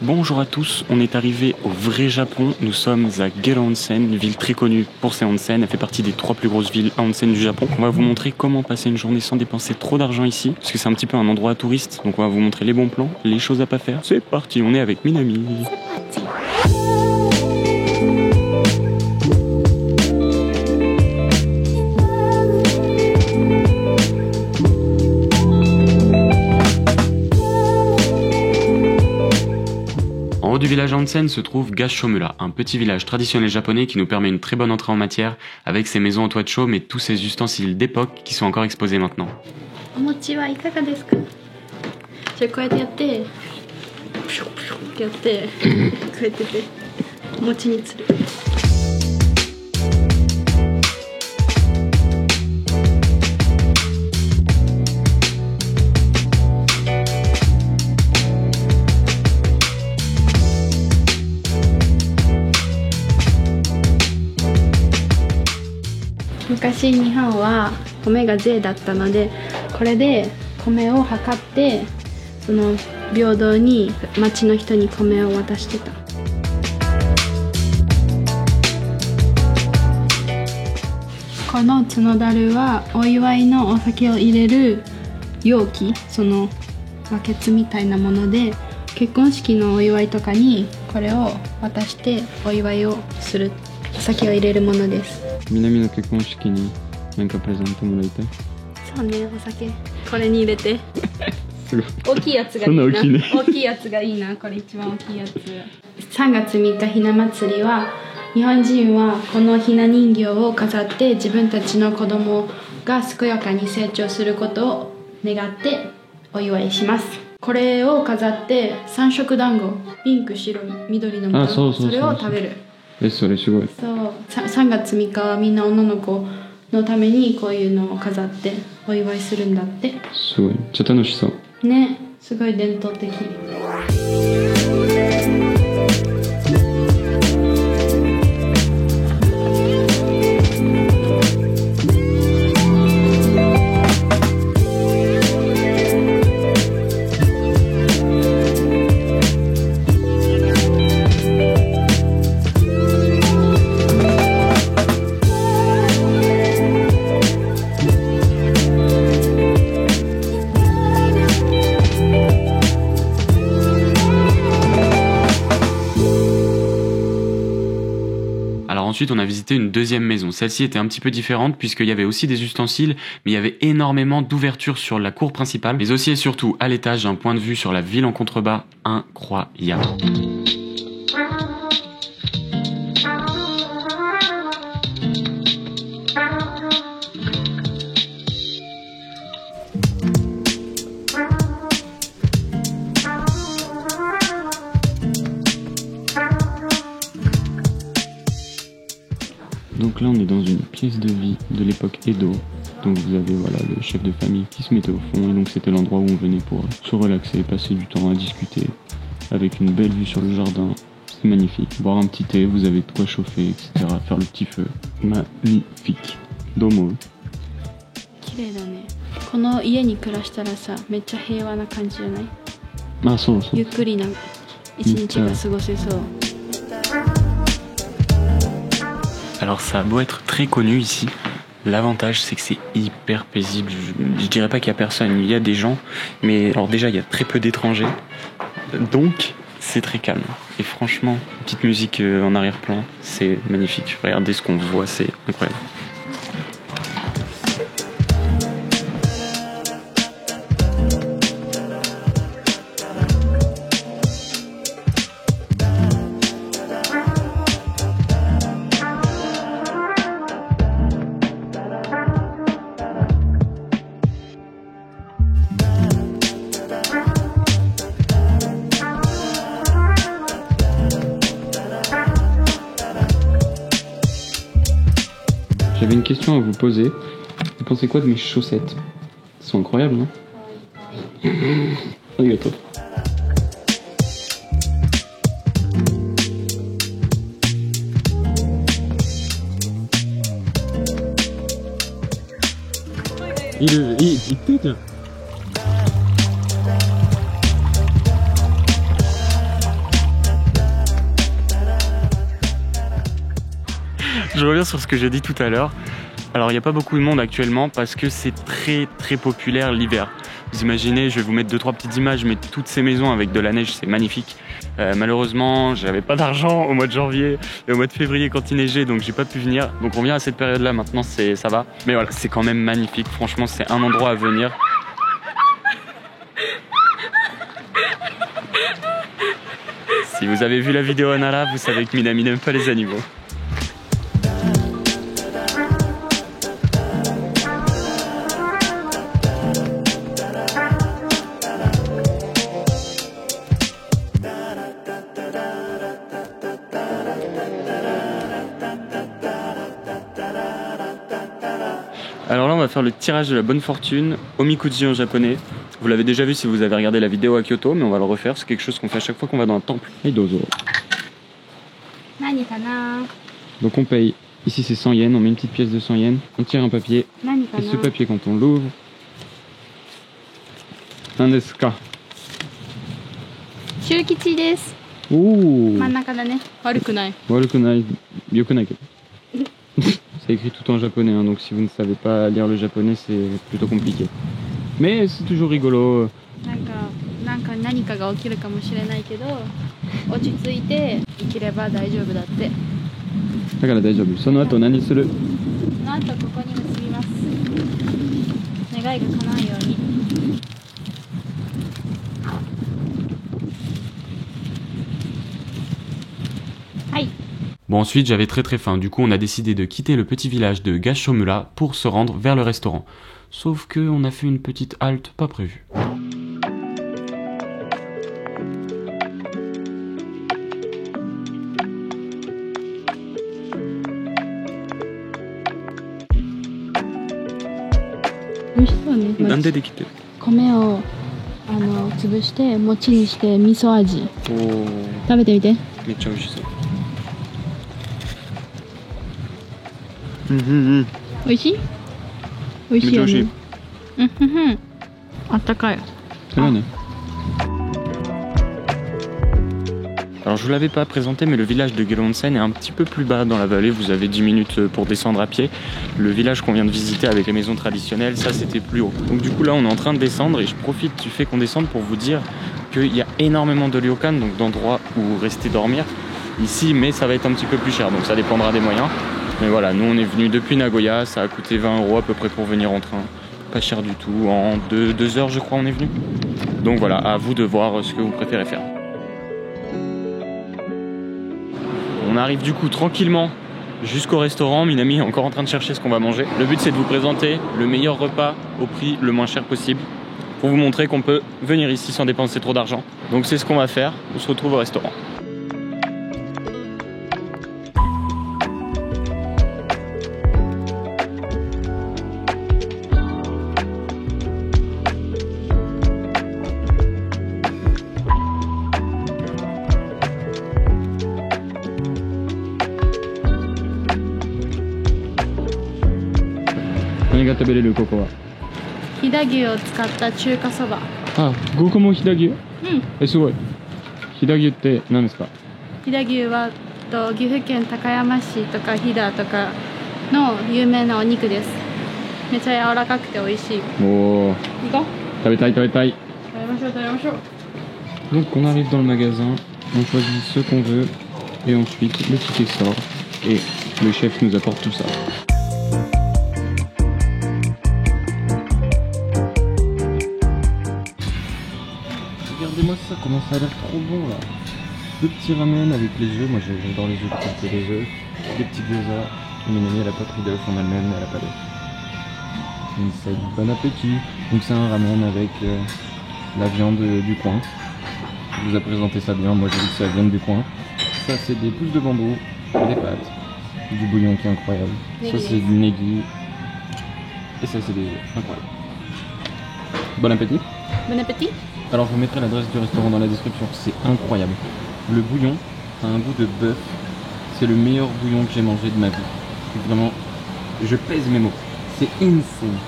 Bonjour à tous, on est arrivé au vrai Japon. Nous sommes à Gero Onsen, une ville très connue pour ses onsen. Elle fait partie des 3 plus grosses villes à onsen du Japon. On va vous montrer comment passer une journée sans dépenser trop d'argent ici, parce que c'est un petit peu un endroit à touristes. Donc on va vous montrer les bons plans, les choses à pas faire. C'est parti, on est avec Minami. C'est parti. En haut du village onsen se trouve Gashomura, un petit village traditionnel japonais qui nous permet une très bonne entrée en matière avec ses maisons en toit de chaume et tous ces ustensiles d'époque qui sont encore exposés maintenant. Omochi wa ikaga desu ka? Je vais yatte, yatte, omochi ni tsuru. 昔日本は米が税だったので、これで米を測ってその平等に町の人に米を渡してた。この角だるはお祝いのお酒を入れる容器、そのバケツみたいなもので、結婚式のお祝いとかにこれを渡してお祝いをする、お酒を入れるものです。南の結婚式に何かプレゼントもらいたい。そうね、お酒これに入れて大きいやつがいいな。そんな大きいね。大きいやつがいいな。これ一番大きいやつ。3月3日ひな祭りは、日本人はこのひな人形を飾って自分たちの子供が健やかに成長することを願ってお祝いします。これを飾って三色団子、ピンク、白、緑のもの、それを食べる。それすごい。そう、3月3日はみんな女の子のためにこういうのを飾ってお祝いするんだって。すごい、めっちゃ楽しそうね、すごい伝統的。Ensuite, on a visité une deuxième maison. Celle-ci était un petit peu différente puisqu'il y avait aussi des ustensiles, mais il y avait énormément d'ouvertures sur la cour principale, mais aussi et surtout à l'étage un point de vue sur la ville en contrebas incroyable. Donc là on est dans une pièce de vie de l'époque Edo. Donc vous avez voilà le chef de famille qui se mettait au fond, et donc c'était l'endroit où on venait pour se relaxer, passer du temps à discuter, avec une belle vue sur le jardin. C'est magnifique. Boire un petit thé, vous avez de quoi chauffer, etc. Faire le petit feu. Magnifique. Domo. 綺麗だね。この家に暮らしたらさ、めっちゃ平和な感じじゃない？あ、そうそう。ゆっくりな一日が過ごせそう。Alors ça a beau être très connu ici, l'avantage c'est que c'est hyper paisible. Je dirais pas qu'il y a personne, il y a des gens, mais alors déjà il y a très peu d'étrangers, donc c'est très calme. Et franchement, petite musique en arrière-plan, c'est magnifique. Regardez ce qu'on voit, c'est incroyable. J'avais une question à vous poser. Vous pensez quoi de mes chaussettes? Elles sont incroyables, non? Arigato. Il t'aide. Je reviens sur ce que j'ai dit tout à l'heure. Alors il n'y a pas beaucoup de monde actuellement parce que c'est très populaire l'hiver. Vous imaginez, je vais vous mettre 2-3 petites images, mais toutes ces maisons avec de la neige, c'est magnifique. Malheureusement, j'avais pas d'argent au mois de janvier et au mois de février quand il neigeait, donc j'ai pas pu venir. Donc on vient à cette période-là, maintenant ça va. Mais voilà, c'est quand même magnifique. Franchement, c'est un endroit à venir. Si vous avez vu la vidéo Anara, vous savez que Minami n'aime pas les animaux. Alors là on va faire le tirage de la bonne fortune, Omikuji en japonais. Vous l'avez déjà vu si vous avez regardé la vidéo à Kyoto, mais on va le refaire, c'est quelque chose qu'on fait à chaque fois qu'on va dans un temple. Et dozo. Donc on paye, ici c'est 100 yens, on met une petite pièce de 100 yens, on tire un papier, et ce papier quand on l'ouvre, nandesuka? Shukichi desu. Ouh. Mannaka da ne. Warukunai. Warukunai. Yokunai. C'est écrit tout en japonais, hein, donc si vous ne savez pas lire le japonais, c'est plutôt compliqué. Mais c'est toujours rigolo. なんか何かが起きるかもしれないけど、落ち着いて生きれば大丈夫だって。だから大丈夫。その後何する？その後ここに結びます。願いが叶うように。はい。Bon, ensuite j'avais très faim, du coup on a décidé de quitter le petit village de Gashomura pour se rendre vers le restaurant. Sauf que on a fait une petite halte pas prévue. Nande de quitter? 米を潰して餅にして味噌味。食べてみて。めっちゃ美味しそう。美味しい？美味しいよね。あったかい。Alors je vous l'avais pas présenté, mais le village de Gelonsen est un petit peu plus bas dans la vallée. Vous avez 10 minutes pour descendre à pied. Le village qu'on vient de visiter avec les maisons traditionnelles, ça c'était plus haut. Donc du coup là on est en train de descendre et je profite du fait qu'on descende pour vous dire qu'il y a énormément de ryokan, donc d'endroits où rester dormir ici, mais ça va être un petit peu plus cher, donc ça dépendra des moyens. Mais voilà, nous on est venu depuis Nagoya, ça a coûté 20 € à peu près pour venir en train. Pas cher du tout, en 2 heures je crois on est venu. Donc voilà, à vous de voir ce que vous préférez faire. On arrive du coup tranquillement jusqu'au restaurant. Minami est encore en train de chercher ce qu'on va manger. Le but c'est de vous présenter le meilleur repas au prix le moins cher possible pour vous montrer qu'on peut venir ici sans dépenser trop d'argent. Donc c'est ce qu'on va faire, on se retrouve au restaurant. Ah, Gokomo Hidagyu? Sugoi. Hidagyuって何ですか？飛騨牛は岐阜県高山市とか飛騨とかの有名なお肉です。めっちゃ柔らかくて美味しい。おお。行こう。食べたい。食べましょう。Donc on arrive dans le magasin, on choisit ce qu'on veut et ensuite le ticket sort et le chef nous apporte tout ça. Regardez-moi ça, comment ça a l'air trop bon là. Deux petits ramen avec les œufs, moi j'adore les œufs, je préfère les œufs. Des petits gyoza, Minami elle a pas pris d'œufs en elle-même, elle a pas d'œufs. Une side, bon appétit. Donc c'est un ramen avec la viande du coin. Je vous ai présenté ça bien, moi j'ai dit que c'est la viande du coin. Ça c'est des pousses de bambou, des pâtes, du bouillon qui est incroyable. Ça c'est du negi. Et ça c'est des œufs, incroyable. Bon appétit. Bon appétit. Alors je vous mettrai l'adresse du restaurant dans la description, c'est incroyable. Le bouillon a un goût de bœuf, c'est le meilleur bouillon que j'ai mangé de ma vie. Vraiment, je pèse mes mots, c'est insane.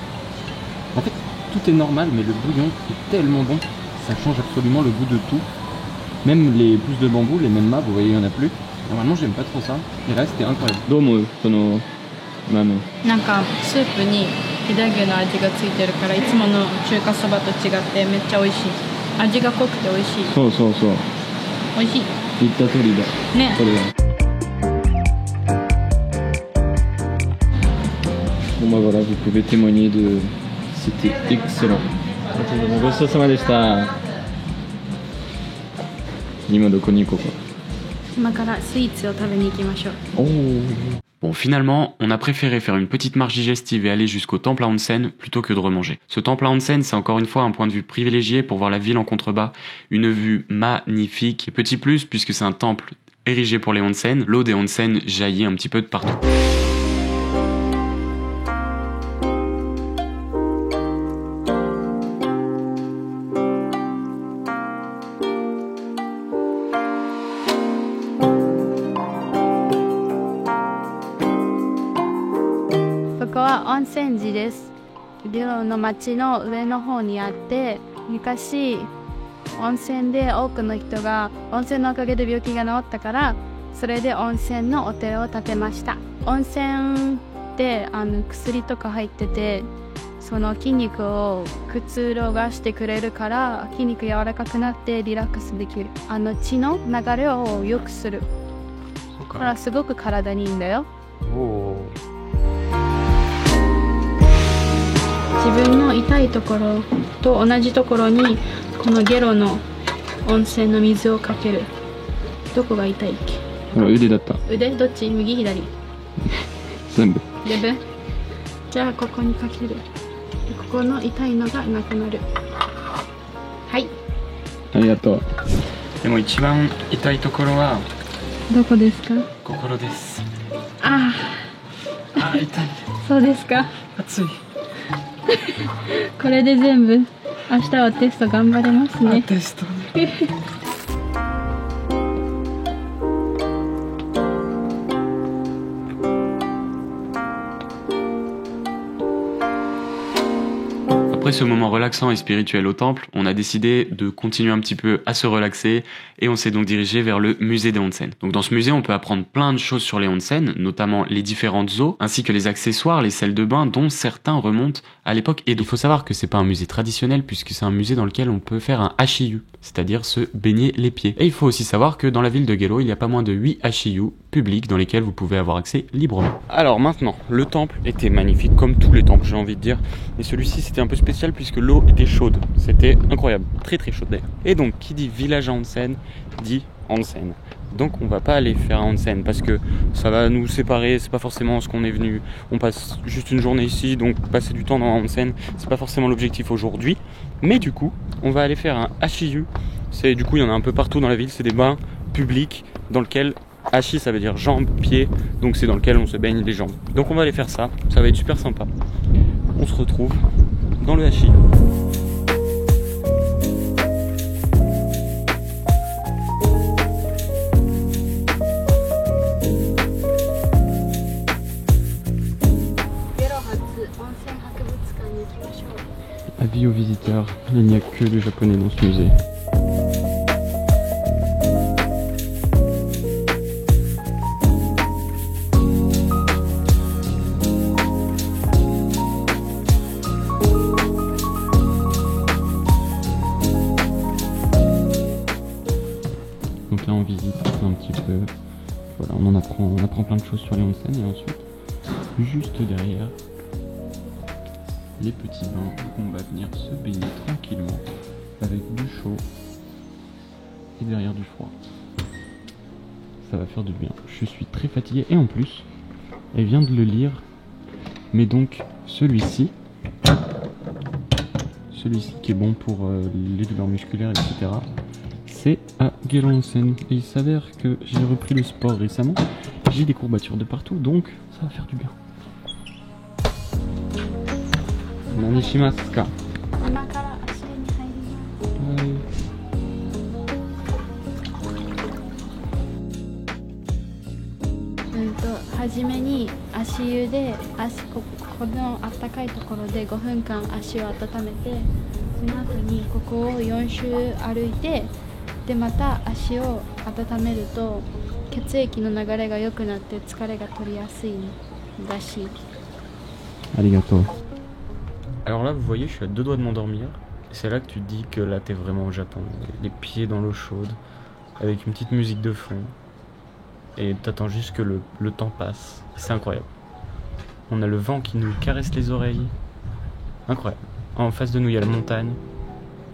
En fait, tout est normal, mais le bouillon est tellement bon, ça change absolument le goût de tout. Même les pousses de bambou, les mêmes mâts, vous voyez, il n'y en a plus. Normalement, j'aime pas trop ça. Et là, c'était incroyable. Domo, kono ramen. なんかスープに飛騨牛の味がついてるからいつもの中華そばと違ってめっちゃ美味しい。味が濃くて美味しい。そうそうそう。美味しい。言った通りだ。ね。これだ。Bon bah voilà, vous pouvez témoigner de... C'était excellent. ごちそうさまでした。今どこに行こうか。今からスイーツを食べに行きましょう。Bon, finalement, on a préféré faire une petite marche digestive et aller jusqu'au temple à onsen plutôt que de remanger. Ce temple à onsen, c'est encore une fois un point de vue privilégié pour voir la ville en contrebas. Une vue magnifique. Petit plus, puisque c'est un temple érigé pour les onsen, l'eau des onsen jaillit un petit peu de partout.ここは温泉寺です。ゲロの町の上の方にあって、昔温泉で多くの人が温泉のおかげで病気が治ったから、それで温泉のお寺を建てました。温泉って薬とか入ってて、その筋肉をくつろがしてくれるから筋肉柔らかくなってリラックスできる。血の流れを良くする。だからすごく体にいいんだよ。自分の痛いところと同じところにこのゲロの温泉の水をかける。どこが痛いっけ？腕だった。腕？どっち？右左？全部。全部？じゃあここにかける。ここの痛いのがなくなる。はい。ありがとう。でも一番痛いところはどこですか？心です。ああ、痛い。そうですか。熱い。これで全部明日はテスト頑張れますね。テストAprès ce moment relaxant et spirituel au temple, on a décidé de continuer un petit peu à se relaxer et on s'est donc dirigé vers le musée des onsen. Donc dans ce musée, on peut apprendre plein de choses sur les onsen, notamment les différentes eaux, ainsi que les accessoires, les salles de bain dont certains remontent à l'époque Edo. Il faut savoir que c'est pas un musée traditionnel puisque c'est un musée dans lequel on peut faire un hashiyu, c'est-à-dire se baigner les pieds. Et il faut aussi savoir que dans la ville de Gelo, il y a pas moins de 8 hashiyu publics dans lesquels vous pouvez avoir accès librement. Alors maintenant, le temple était magnifique comme tous les temples, j'ai envie de dire, et celui-ci c'était un peu spécial puisque l'eau était chaude, c'était incroyable, très très chaude d'ailleurs. Et donc qui dit village à onsen dit onsen. Donc on va pas aller faire un onsen parce que ça va nous séparer, c'est pas forcément ce qu'on est venu. On passe juste une journée ici, donc passer du temps dans un onsen, c'est pas forcément l'objectif aujourd'hui. Mais du coup, on va aller faire un hashiyu. C'est du coup, il y en a un peu partout dans la ville, c'est des bains publics dans lesquels hashi ça veut dire jambes, pieds, donc c'est dans lequel on se baigne les jambes. Donc on va aller faire ça, ça va être super sympa. On se retrouve dans le hashi. Avis aux visiteurs, il n'y a que des japonais dans ce musée. Donc là on visite un petit peu, voilà, on apprend plein de choses sur les onsen et ensuite, juste derrière, les petits bains où on va venir se baigner tranquillement avec du chaud et derrière du froid. Ça va faire du bien. Je suis très fatigué et en plus, elle vient de le lire, mais donc celui-ci qui est bon pour les douleurs musculaires, etc. C'est à Gelo Onsen. Et il s'avère que j'ai repris le sport récemment, j'ai des courbatures de partout, donc ça va faire du bien. 何しますか？今から足湯に入ります。はじめに足湯でこのあったかいところで5分間足を温めて、その後にここを4周歩いて、でまた足を温めると血液の流れが良くなって疲れが取りやすいらしい。Arigato. Alors là, vous voyez, je suis à 2 doigts de m'endormir. C'est là que tu te dis que là, t'es vraiment au Japon. Les pieds dans l'eau chaude, avec une petite musique de fond. Et t'attends juste que le temps passe. C'est incroyable. On a le vent qui nous caresse les oreilles. Incroyable. En face de nous, il y a la montagne.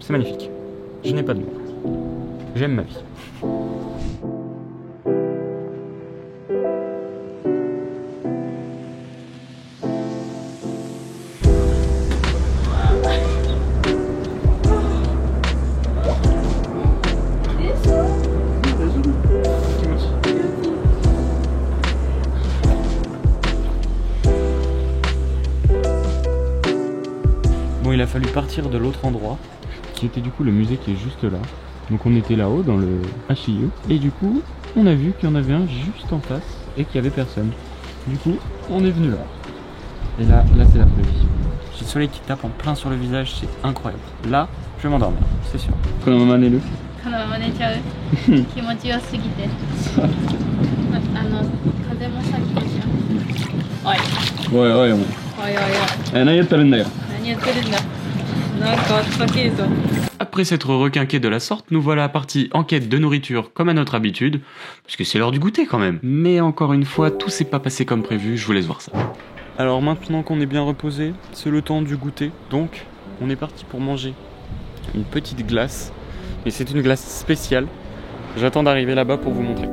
C'est magnifique. Je n'ai pas de mots. J'aime ma vie. Bon, il a fallu partir de l'autre endroit, qui était du coup le musée qui est juste là. Donc on était là-haut dans le HIE, et du coup on a vu qu'il y en avait un juste en face et qu'il n'y avait personne. Du coup on est venu là. Et là c'est la vraie vie. J'ai le soleil qui tape en plein sur le visage, c'est incroyable. Là je vais m'endormir, c'est sûr. Comment maman est le このまま寝ちゃう気持ちよすぎて風もさっきじゃん。おいおいおいおい。おいおいおい。何やってるんだよ。何やってるんだ。なんかあったけえぞ。Après s'être requinqué de la sorte, nous voilà partis en quête de nourriture comme à notre habitude, parce que c'est l'heure du goûter quand même. Mais encore une fois, tout s'est pas passé comme prévu, je vous laisse voir ça. Alors maintenant qu'on est bien reposé, c'est le temps du goûter, donc on est parti pour manger une petite glace, et c'est une glace spéciale. J'attends d'arriver là-bas pour vous montrer.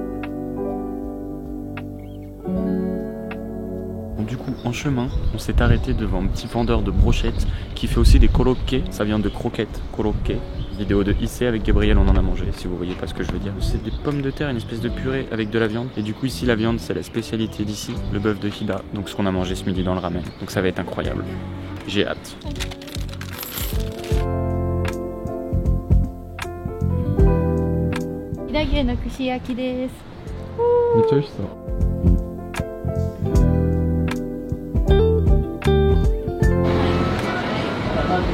Du coup, en chemin, on s'est arrêté devant un petit vendeur de brochettes qui fait aussi des korokke, ça vient de croquettes, korokke. Vidéo de IC avec Gabriel, on en a mangé, si vous voyez pas ce que je veux dire. C'est des pommes de terre, une espèce de purée avec de la viande. Et du coup, ici, la viande, c'est la spécialité d'ici, le bœuf de Hiba. Donc, ce qu'on a mangé ce midi dans le ramen. Donc, ça va être incroyable. J'ai hâte. Hirage no kushiyaki desu.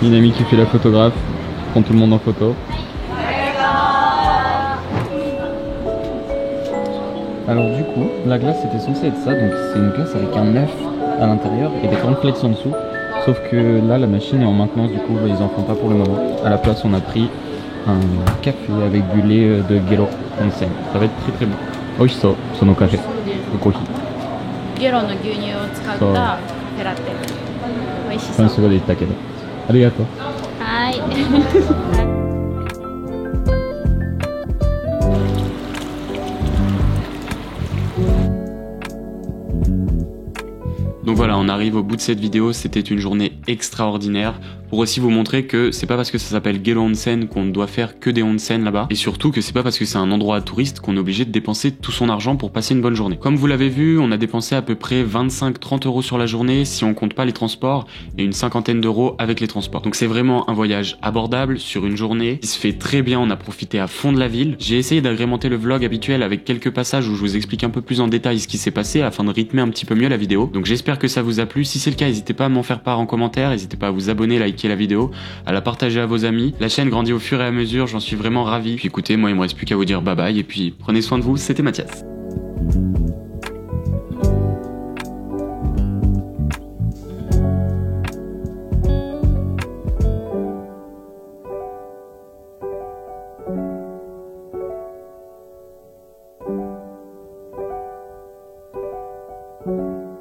Une amie qui fait la photographe, prend tout le monde en photo. Alors du coup, la glace était censée être ça, donc c'est une glace avec un œuf à l'intérieur et des cornflakes en dessous. Sauf que là, la machine est en maintenance, du coup, ils en font pas pour le moment. À la place, on a pris un café avec du lait de Gero Onsen. Ça va être très très bon. Oishiso, sono café, le coffee. Gero no gyunyuを使ったペラテ。美味しそう。すごい言ったけど。ありがとう。はい。Donc voilà, on arrive au bout de cette vidéo, c'était une journée extraordinaire pour aussi vous montrer que c'est pas parce que ça s'appelle Gero Onsen qu'on ne doit faire que des onsen là-bas, et surtout que c'est pas parce que c'est un endroit à touristes qu'on est obligé de dépenser tout son argent pour passer une bonne journée. Comme vous l'avez vu, on a dépensé à peu près 25-30 € sur la journée si on compte pas les transports, et une cinquantaine d'euros avec les transports. Donc c'est vraiment un voyage abordable sur une journée, qui se fait très bien, on a profité à fond de la ville. J'ai essayé d'agrémenter le vlog habituel avec quelques passages où je vous explique un peu plus en détail ce qui s'est passé afin de rythmer un petit peu mieux la vidéo. Donc j'espère que ça vous a plu. Si c'est le cas, n'hésitez pas à m'en faire part en commentaire, n'hésitez pas à vous abonner, liker la vidéo, à la partager à vos amis. La chaîne grandit au fur et à mesure, j'en suis vraiment ravi. Puis écoutez, moi il me reste plus qu'à vous dire bye bye et puis prenez soin de vous, c'était Mathias. Thank you.